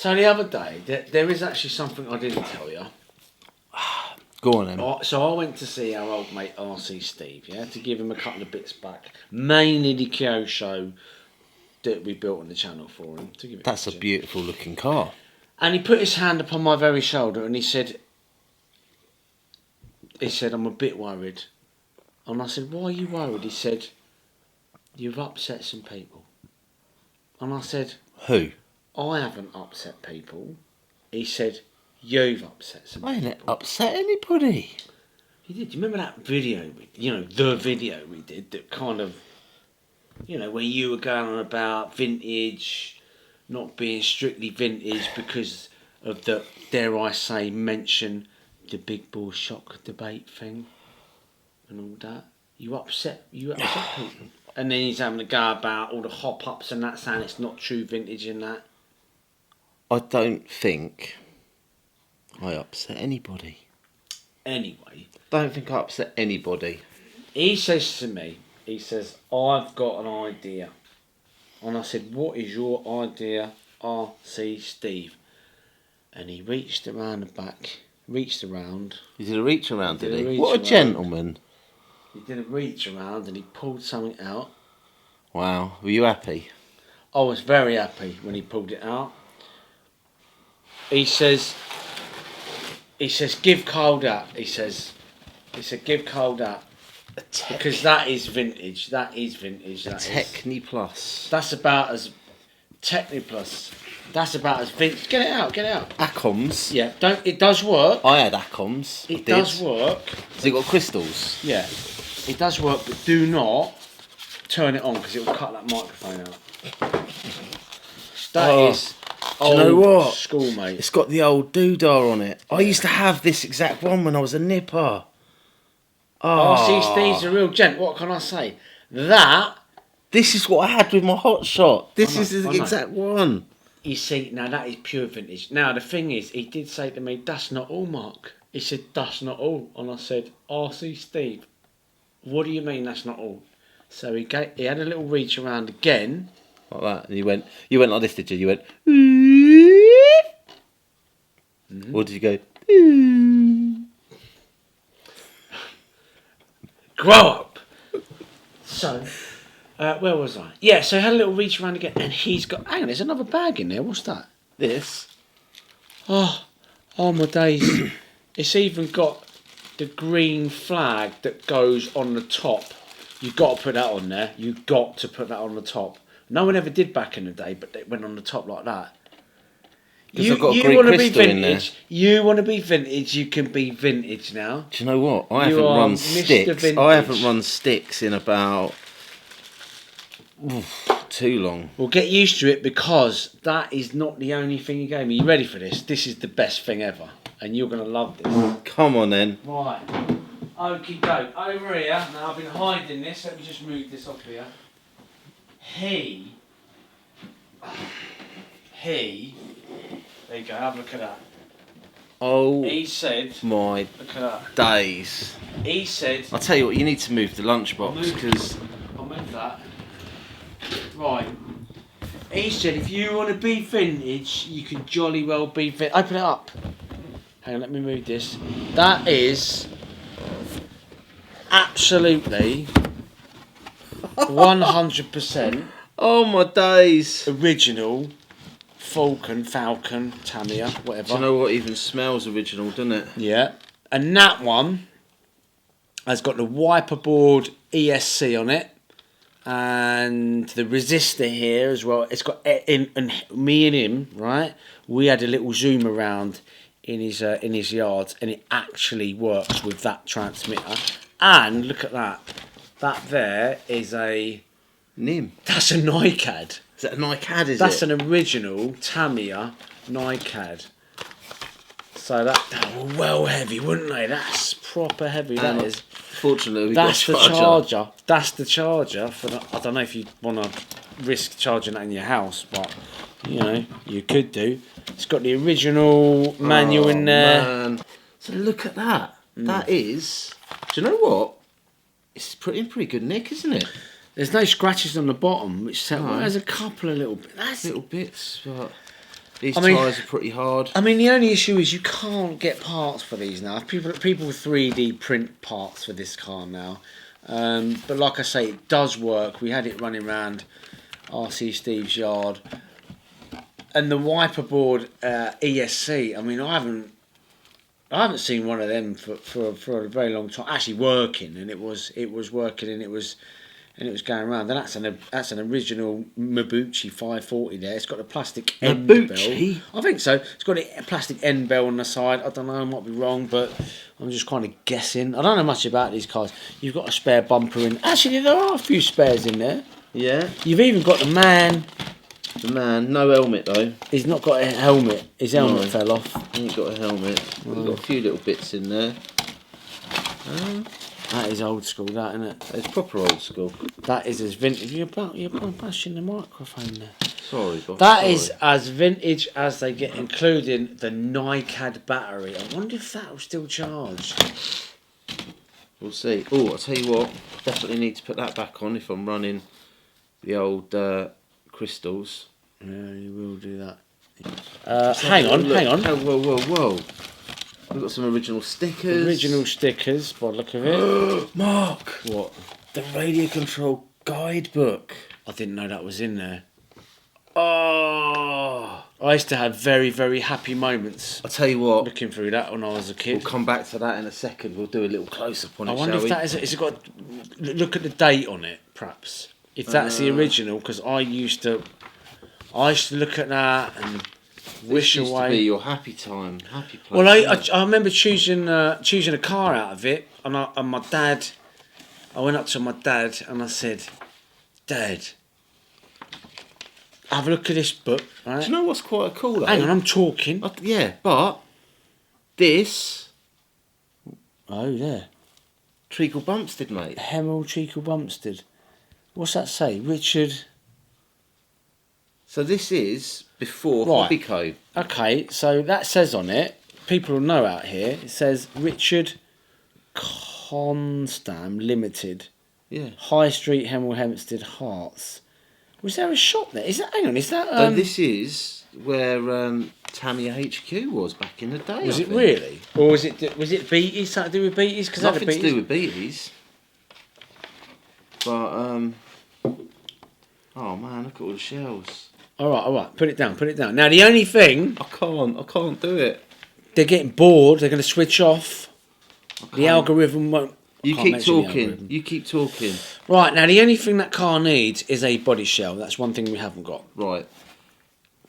So the other day, there is actually something I didn't tell you. Go on then. So I went to see our old mate RC Steve, yeah, to give him a couple of bits back. Mainly the Kyosho that we built on the channel for him. To give it That's a beautiful looking car. And he put his hand upon my very shoulder and he said, I'm a bit worried. And I said, why are you worried? He said, you've upset some people. And I said, who? I haven't upset people. He said, you've upset some people. I didn't upset anybody. You did. You remember that video, the video we did that kind of, where you were going on about vintage not being strictly vintage because of the, dare I say, mention the big ball shock debate thing and all that. You upset people. And then he's having a go about all the hop-ups and that, saying it's not true vintage and that. I don't think I upset anybody. Anyway. Don't think I upset anybody. He says to me, I've got an idea. And I said, what is your idea, RC Steve? And he reached around the back, He did a reach around, did he? What a gentleman. He did a reach around and he pulled something out. Wow, were you happy? I was very happy when he pulled it out. He says, give Carl that. He said, give Carl that. Because that is vintage. That is vintage. Techni Plus. That's about as Techni Plus. That's about as vintage. Get it out. Acoms. Yeah. It does work. I had Acoms. It does work. Has it got crystals? Yeah. It does work, but do not turn it on because it will cut that microphone out. That is do you know what? School, mate. It's got the old doodah on it. I used to have this exact one when I was a nipper. RC Steve's a real gent. What can I say? This is what I had with my hot shot. This is the exact one. You see, now that is pure vintage. Now the thing is, he did say to me, "That's not all, Mark." He said, "That's not all," and I said, "RC Steve, what do you mean that's not all?" So he had a little reach around again, like that, and you went like this, did you? You went, or did you go? Grow up. So, where was I? Yeah, so he had a little reach around again, and he's got. Hang on, there's another bag in there. What's that? This. Oh my days! It's even got the green flag that goes on the top. You've got to put that on there. You've got to put that on the top. No one ever did back in the day, but it went on the top like that. You want to be vintage. You want to be vintage. You can be vintage now. Do you know what? I haven't run sticks. I haven't run sticks in about too long. Well, get used to it because that is not the only thing you gave me. You ready for this? This is the best thing ever, and you're going to love this. Come on then. Right. Okie doke. Over here. Now I've been hiding this. Let me just move this off here. He. There you go. Have a look at that. Oh. He said. My look at that. Days. He said. I'll tell you what. You need to move the lunchbox because. I'll move that. Right. He said if you want to be vintage, you can jolly well be vintage. Open it up. Hang on. Let me move this. That is. Absolutely 100% oh my days. Original Falcon, Tamiya, whatever. Do you know what even smells original, doesn't it? Yeah. And that one has got the wiperboard ESC on it and the resistor here as well. It's got and me and him, right? We had a little zoom around in his yards and it actually works with that transmitter. And look at that. That there is a NIM. That's a NiCad. Is that a NiCad? That's an original Tamiya NiCad. So that were well heavy, wouldn't they? That's proper heavy. That is. Fortunately, that's the charger. That's the charger for the. I don't know if you want to risk charging that in your house, but you could do. It's got the original manual in there. Man. So look at that. That is. Do you know what? It's pretty good nick, isn't it? There's no scratches on the bottom, which there's a couple of little bits. Little bits, but These tyres are pretty hard. I mean, the only issue is you can't get parts for these now. People 3D print parts for this car now. But like I say, it does work. We had it running around RC Steve's yard. And the wiperboard ESC, I mean, I haven't seen one of them for a very long time. Actually working, and it was working, and it was going around. And that's an original Mabuchi 540 there. It's got a plastic end bell. I think so. It's got a plastic end bell on the side. I don't know, I might be wrong, but I'm just kind of guessing. I don't know much about these cars. You've got a spare bumper in. Actually, there are a few spares in there. Yeah. You've even got the man. The man, no helmet though. He's not got a helmet. His helmet fell off. He ain't got a helmet. He's got a few little bits in there. That is old school, that, isn't it? It's proper old school. That is as vintage. You're bashing the microphone there. Sorry, boss. That is as vintage as they get, including the NiCad battery. I wonder if that will still charge. We'll see. Oh, I'll tell you what. Definitely need to put that back on if I'm running the old crystals. Yeah, you will do that. Hang on. Whoa. We've got some original stickers. Original stickers, by the look of it. Mark! What? The radio control guidebook. I didn't know that was in there. Oh! I used to have very, very happy moments I'll tell you what. looking through that when I was a kid. We'll come back to that in a second. We'll do a little close-up on it, I wonder if that is it got... Look at the date on it, perhaps. If that's the original, because I used to look at that and wish this used away. To be your happy time, happy place. Well, I remember choosing a car out of it, and my dad. I went up to my dad and I said, "Dad, have a look at this book." Right? Do you know what's quite cool? Though? Hang on, I'm talking. Yeah, but this. Oh yeah. Treacle Bumpstead, mate. Hemel Treacle Bumpstead. What's that say, Richard? So this is before Right. Hobbyco. Okay, so that says on it, people will know out here, it says Richard Constam Limited. Yeah. High Street, Hemel Hempstead, Hearts. Was there a shop there? Is that, hang on, is that... So this is where Tamiya HQ was back in the day. was I it think. Really? Or was it Beatties? Something to do with Beatties? Cause Nothing to do with Beatties. But, oh man, look at all the shells. All right, put it down. Now, the only thing... I can't do it. They're getting bored, they're going to switch off. The algorithm won't... You keep talking. Right, now the only thing that car needs is a body shell. That's one thing we haven't got. Right.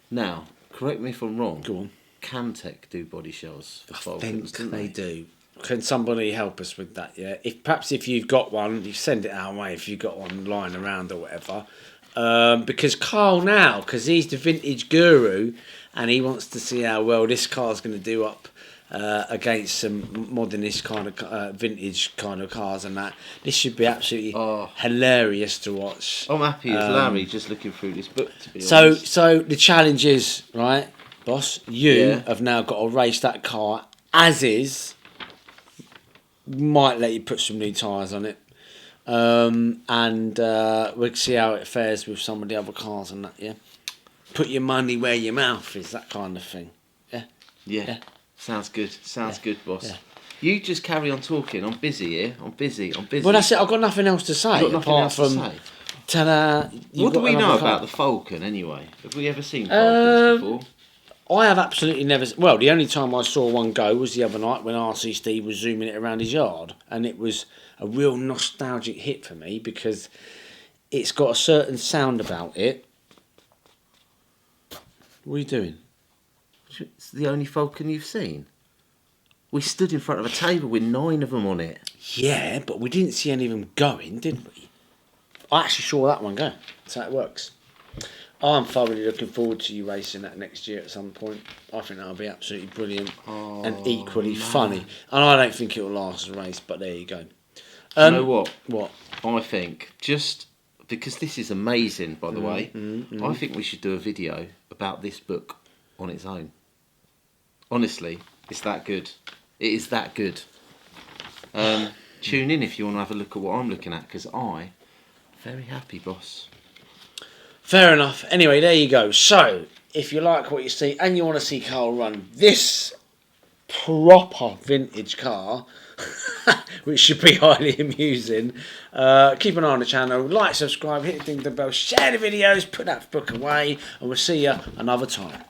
Now, correct me if I'm wrong. Go on. Camtech do body shells for I Falcons, think don't they do. Can somebody help us with that, yeah? Perhaps if you've got one, you send it our way if you've got one lying around or whatever. Because Carl now, because he's the vintage guru, and he wants to see how well this car's going to do up against some modernist kind of vintage kind of cars and that. This should be absolutely hilarious to watch. I'm happy as Larry just looking through this book, to be honest. So the challenge is, right, boss, you have now got to race that car as is. Might let you put some new tyres on it. And we'll see how it fares with some of the other cars and that, yeah? Put your money where your mouth is, that kind of thing. Yeah? Sounds good, boss. Yeah. You just carry on talking. I'm busy here. I'm busy. Well, that's it. I've got nothing else to say. You've got nothing else to say? Ta-da, What do we know about the Falcon, anyway? Have we ever seen Falcons before? I have absolutely never... Well, the only time I saw one go was the other night when RC Steve was zooming it around his yard. And it was a real nostalgic hit for me because it's got a certain sound about it. What are you doing? It's the only Falcon you've seen. We stood in front of a table with 9 of them on it. Yeah, but we didn't see any of them going, did we? I actually saw that one go. That's how it works. I'm thoroughly looking forward to you racing that next year at some point. I think that'll be absolutely brilliant and equally funny. And I don't think it'll last as a race, but there you go. You know what? What? I think, just because this is amazing, by the way, I think we should do a video about this book on its own. Honestly, it's that good. It is that good. Tune in if you want to have a look at what I'm looking at, because very happy, boss. Fair enough. Anyway, there you go. So, if you like what you see and you want to see Carl run this proper vintage car, which should be highly amusing, keep an eye on the channel, like, subscribe, hit the ding dong bell, share the videos, put that book away, and we'll see you another time.